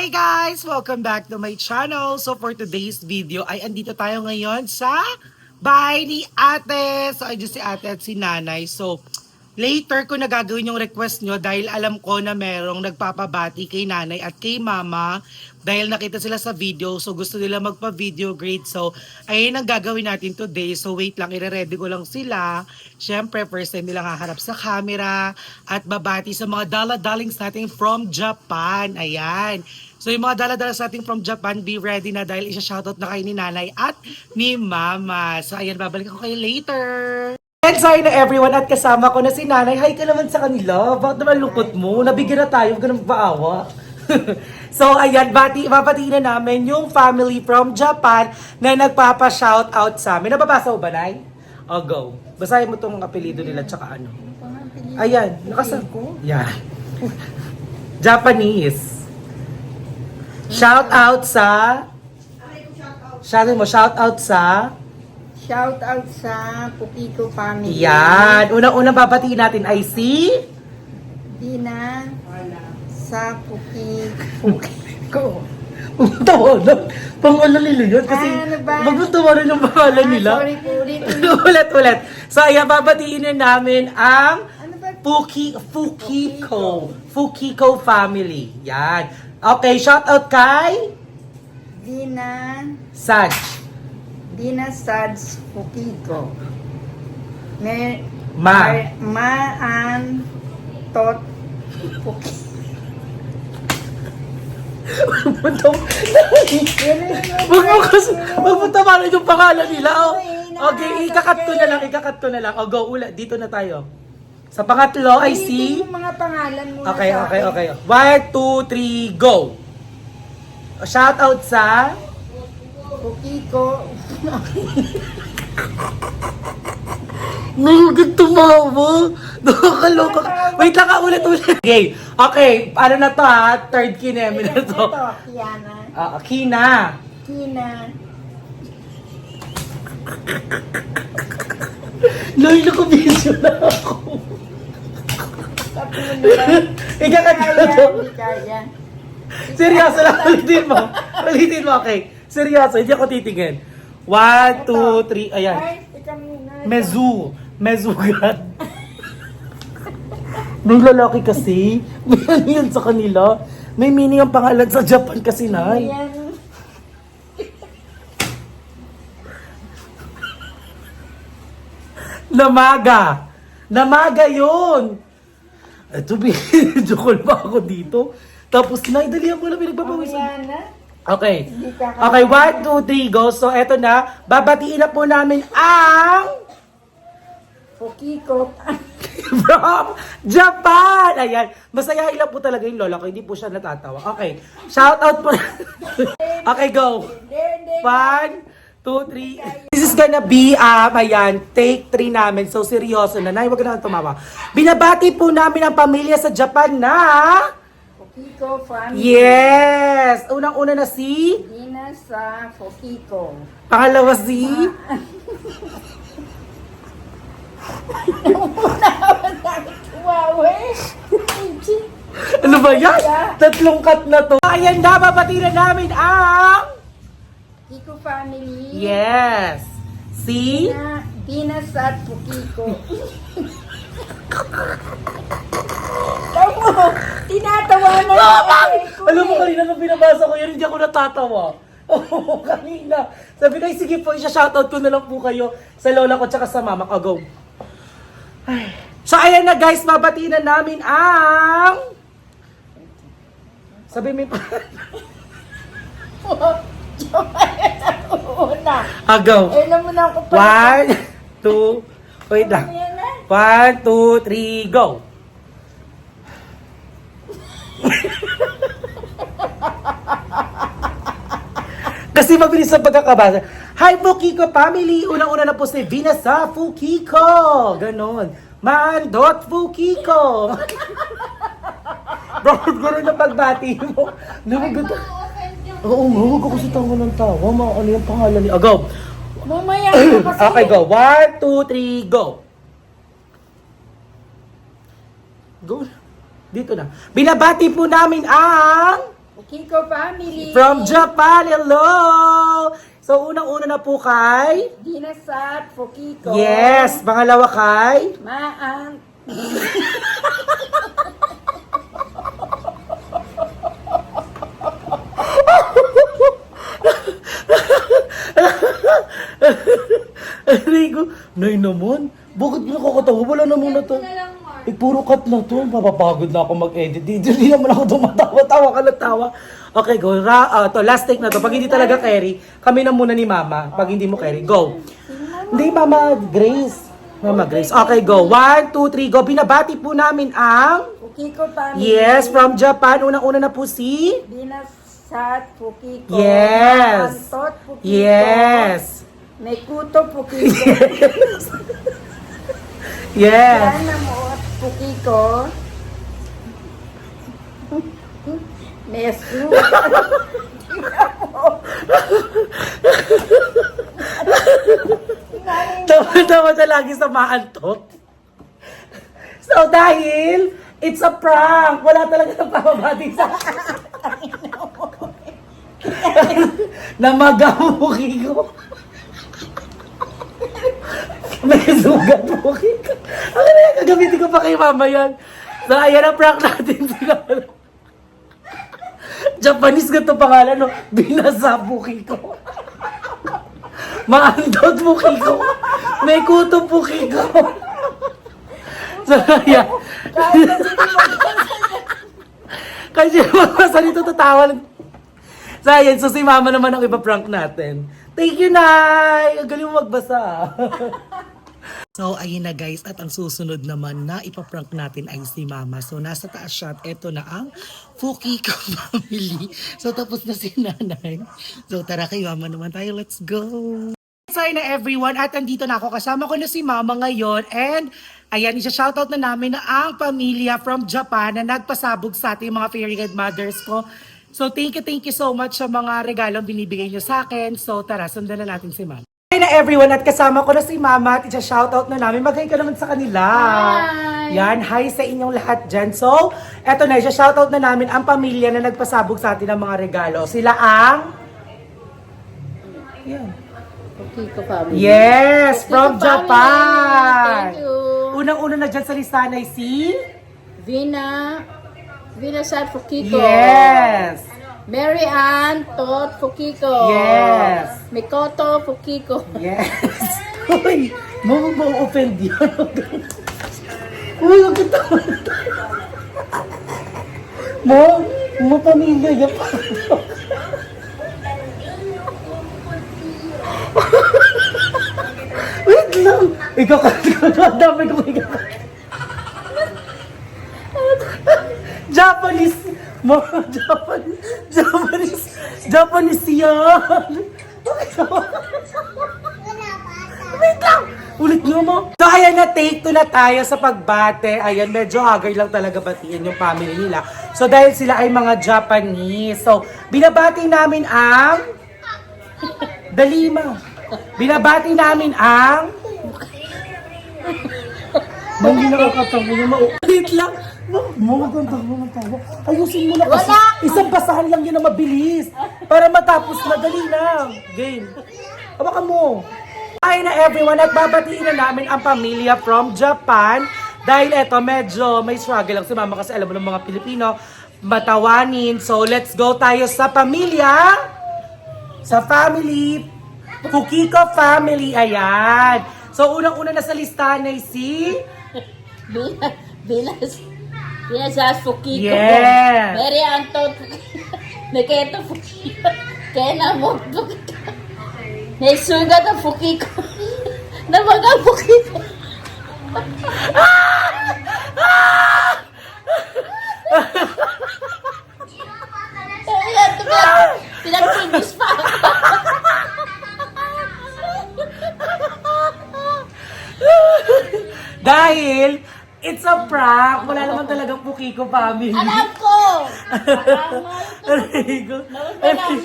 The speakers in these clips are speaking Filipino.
Hi guys! Welcome back to my channel. So for today's video ay andito tayo ngayon sa bahay ni ate. So ay si ate at si nanay. So later ko na gagawin yung request nyo dahil alam ko na merong nagpapabati kay nanay at kay mama dahil nakita sila sa video. So gusto nila magpa-video grade. So ayun ang gagawin natin today. So wait lang, ire-ready ko lang sila. Siyempre first time nila haharap sa camera at babati sa mga dala-dalings natin from Japan. Ayan. So yung mga dala-dalas natin from Japan, be ready na dahil isa-shoutout na kayo ni nanay at ni mama. So ayan, babalik ako kayo later. And sorry na everyone at kasama ko na si nanay. Hi ka naman sa kanila. Bakit naman lungkot mo? Nabigyan na tayo. Huwag ka naman paawa. So ayan, babatiin na namin yung family from Japan na nagpapa-shoutout sa amin. Nababasa mo ba, Nay? O, go. Basahin mo tong apelido nila tsaka ano. Ayan, nakasal ko. Yan. Japanese. Shout out sa shout out sa Pukiko family. Yan. Unang-unang babatiin natin ay si Dina sa Pukiko. Tawanan. Pangalan nila yun kasi Ano ba? magtawanan yung pangalan nila. Sorry po ulit. Ulit. So ayan, babatiin na namin ang Ano ba? Fukiko family. Yan. Okay, shout out kay Dina Saj. Sads Pukiko. Maan Tot Pukiko. Wag mo tawanan yung pangalan nila. Okay, ikakat ko na lang. O, go, ulit. Dito na tayo. Sa pangatlo ay si... Yung mga pangalan muna Okay. sa akin. 1, 2, 3, go! Shout out sa... Pukiko. Nahugad tumawa. Nakakaloka. Wait lang ka, ulit. Okay, ano na to ha? Third kinemi na to. Ito, Kiana. Kina. Nay, nakabisyo na ako. Ikakat ko na to. Hindi kaya. Seryoso lang, ulitin mo, okay. Seryoso, hindi ako titingin. 1, 2, 3, ayan. Ay, ikaw muna. Mezugat. May lalaki kasi. May ano yan sa kanila. May meaning ang pangalan sa Japan kasi, Nay. Ayan. Namaga yun. Ito, joke ba ako dito? Tapos, Nay, dalihan mo na pinagpapawisan. Kiana. Okay. Okay, 1, 2, 3, go. So, eto na. Babatiin na po namin ang... Pukiko. from Japan! Ayan. Masayahin lang po talaga yung lola ko. Hindi po siya natatawa. Okay. Shout out po. Okay, go. 1, 2, 3. This is gonna be, ayan, take 3 namin. So, seryoso na. Nay, wag ka na tumawa. Binabati po namin ang pamilya sa Japan na... Pukiko family. Yes! Unang-una na si... Dina sa Pukiko. Pangalawa si... Wow, eh. Ano ba yan? Tatlong cut na to. Ayan na, babati na namin ang... Pukiko family. Yes! Si... Dina sa Pukiko. Tama! Tinatawanan ko. Alam mo, kanina nung binabasa ko yan, hindi ako natatawa. Oo, kanina. Sabi ko, sige po, isa-shoutout ko na lang po kayo sa lola ko tsaka sa mama ko. Go. Ay. So, ayan na guys, babati na namin ang... Sabi mo yung Una. go. Alam mo na ako pa. 1, 2, wait lang. 1, 2, 3, go. Kasi mabilis ang pagkakabasa. Hi, Fukiko family! Unang-una na po si Vina sa Fukiko! Ganon. Mandot Fukiko! Bakit gano'n na pagbati mo? Namagat. Oo nga, huwag ako sa tawa ng tawa. Ano yung pangalan niya? Go! Mamaya na kasi. Okay, go. 1, 2, 3, go! Go. Dito na. Binabati po namin ang... Kiko family. From Japan, hello! So, unang-una na po kay... Dinasat Pukiko. Yes! Pangalawa kay... Maang. Rico, nay naman. Bakit nakakatawa? Wala naman na to. Eh, puro cut na to. Mapapagod na ako mag-edit. Hindi naman ako tumatawa-tawa ka na tawa. Okay, go. To, last take na to. Pag hindi talaga carry, kami na muna ni Mama. Pag hindi mo carry, go. Hindi, Mama Grace. Mama Grace. Okay, go. 1, 2, 3, go. Binabati po namin ang... Pukiko family. Yes, from Japan. Unang-una na po si... Dinasat Pukiko. Yes. Antot Pukiko. Yes. May kuto Pukiko. Yes. Yana mo Pukiko. Mesu. Tawa-tawa siya lagi sa maantot. So, dahil it's a prank, wala talaga ng pamabati sa namagamuki ko. May sugat mo ko. Ano na yan? Gagamitin ko pa kay Mama yan. So, ayan ang prank natin sila. Japanese ka to pangalan, no? Binasabuki ko. Maandot buki ko. May kuto buki ko. So, ayan. Kasi magbasa nito tatawa lang. So, ayan. So, si Mama naman ang ipa-prank natin. Thank you, Nay! Ang galing mo magbasa. So, ayun na guys. At ang susunod naman na ipaprank natin ay si Mama. So, nasa taas siya. At eto na ang Pukiko family. So, tapos na si Nanay. So, tara kay Mama naman tayo. Let's go! Sorry na everyone. At andito na ako. Kasama ko na si Mama ngayon. And, ayan, isa-shoutout na namin na ang pamilya from Japan na nagpasabog sa ating mga fairy godmothers ko. So, thank you so much sa mga regalong binibigay nyo sa akin. So, tara, sundan na natin si Mama. Hi na everyone at kasama ko na si Mama at isa-shoutout na namin. Mag-hi ka naman sa kanila. Hi! Yan, hi sa inyong lahat dyan. So, eto na, isa-shoutout na namin ang pamilya na nagpasabog sa atin ng mga regalo. Sila ang... Yan. Pukiko family. Yes, Pukiko from family. Japan. Thank you. Unang-una na dyan sa listahan ay si... Vinasat Pukiko. Yes. Mary Ann Tot Pukiko. Yes. Mikoto Pukiko. Yes. Uy, ma-offend yun. Uy, ang katawa. Pamilya yan pa. Wait lang. Ikakat ko na. Dami kong ikakat. Japanese. Japanese yan. Wait lang. Ulit nyo mo. So, ayan na, take 2 na tayo sa pagbate. Ayan, medyo hagay lang talaga batiin yung family nila. So, dahil sila ay mga Japanese. So, binabati namin ang... Dalima. Binabati namin ang... Hindi nakakatawa yung Wait lang. Maganda mo ng tawa. Ayusin mo na kasi. Isang basahan lang yun na mabilis. Para matapos madali lang. Game. Hawakan mo. Hi na everyone at babatiin na namin ang pamilya from Japan. Dahil eto medyo may struggle lang si Mama kasi alam mo ng mga Pilipino matawanin. So let's go tayo sa pamilya. Sa family. Pukiko family. Ayan. So unang-una na sa listahan ay si... Vinasat Pukiko. Yes. Mary Ann Tot Pukiko. Mikoto Pukiko. Kena mo Pukiko. Naisuga na Pukiko. Namaga Pukiko. Pinag-finish pa ako. Dahil, it's a prank. Wala naman talagang Pukiko family. Alam ko! Rico.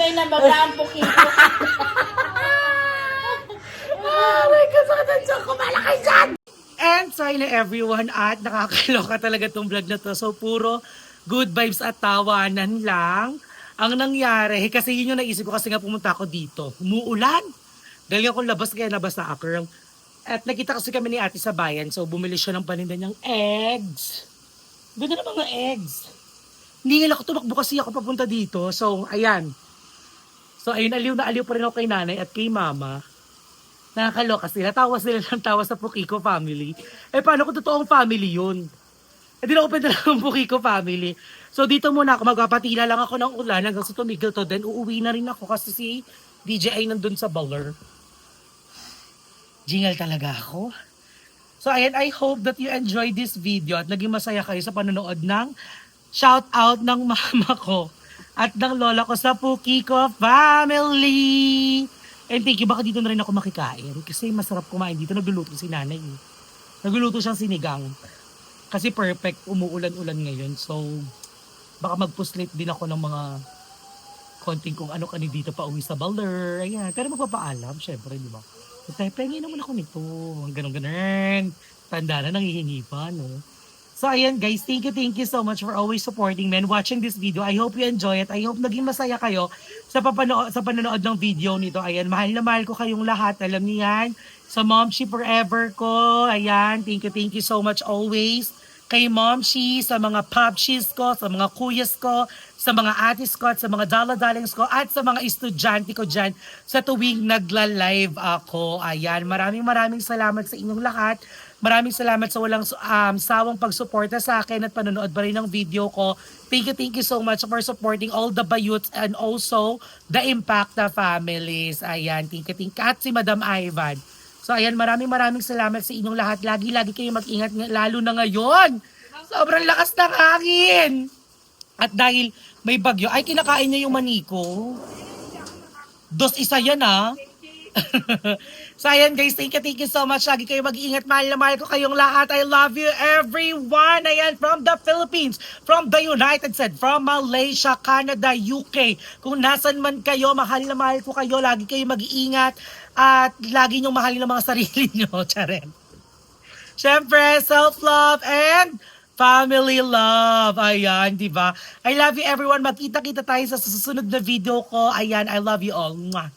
May namaga ang Pukiko. Aray ka, sakit ang tiyan ko. Malakay dyan! And sorry na everyone at nakakaloka talaga tong vlog na to. So puro good vibes at tawanan lang. Ang nangyari, kasi yun yung naisip ko kasi nga pumunta ako dito. Umuulan. Dahil nga kung labas kaya nabasa ako. At nakita kasi kami ni ate sa bayan. So bumili siya ng paninda niyang eggs. Ganda ng mga eggs. Hindi nga ako tumakbo kasi ako papunta dito. So ayan. So ayun, aliw na aliw pa rin ako kay nanay at kay mama. Nakakaloka sila. Tawa sila ng tawa sa Pukiko family. Eh paano kung totoong family yun? Eh di na ako pwede lang ng Pukiko family. So dito muna ako, magpapatila lang ako ng ulan hanggang sa tumigil to. Then uuwi na rin ako kasi si DJ ay nandun sa Baler. Jingle talaga ako. So ayan, I hope that you enjoyed this video at naging masaya kayo sa panonood ng shout out ng mama ko at ng lola ko sa Pukiko family. And thank you, baka dito na rin ako makikain kasi masarap kumain dito. Nagluluto si nanay. Nagluluto siyang sinigang. Kasi perfect, umuulan-ulan ngayon. So, baka magpuslit din ako ng mga konting kung ano kani dito pa uwi sa Baler. Ayan, pero magpapaalam, syempre, di ba? Kasi pengin naman ako nito. Ganon-ganon. Tanda na, nangihingi pa, no? So, ayan guys, thank you so much for always supporting me and watching this video. I hope you enjoy it. I hope naging masaya kayo sa panonood ng video nito. Ayan, mahal na mahal ko kayong lahat. Alam niyo yan. Sa Momshi Forever ko. Ayan, thank you so much always. Kay Momshi, sa mga popshis ko, sa mga kuyas ko, sa mga atis ko, at sa mga daladalings ko, at sa mga estudyante ko dyan sa tuwing nagla-live ako. Ayan, maraming salamat sa inyong lahat. Maraming salamat sa walang sawang pagsuporta sa akin at panonood pa rin ng video ko. Thank you so much for supporting all the bayuts and also the Impacta families. Ayan, thank you. At si Madam Ivan. So ayan, maraming salamat sa inyong lahat. Lagi kayo mag-ingat, lalo na ngayon. Sobrang lakas ng hangin. At dahil may bagyo, ay kinakain niya yung maniko. Dos isa yan ah. So ayan guys, thank you so much. Lagi kayo mag-iingat. Mahal na mahal ko kayong lahat. I love you everyone. Ayan, from the Philippines, from the United States, from Malaysia, Canada, UK. Kung nasan man kayo, mahal na mahal ko kayo. Lagi kayo mag-iingat at lagi niyong mahalin ang mga sarili niyo. Tsaren. Siyempre, self-love and family love. Ayan, di ba? I love you everyone. Magkita-kita tayo sa susunod na video ko. Ayan, I love you all. Mwah.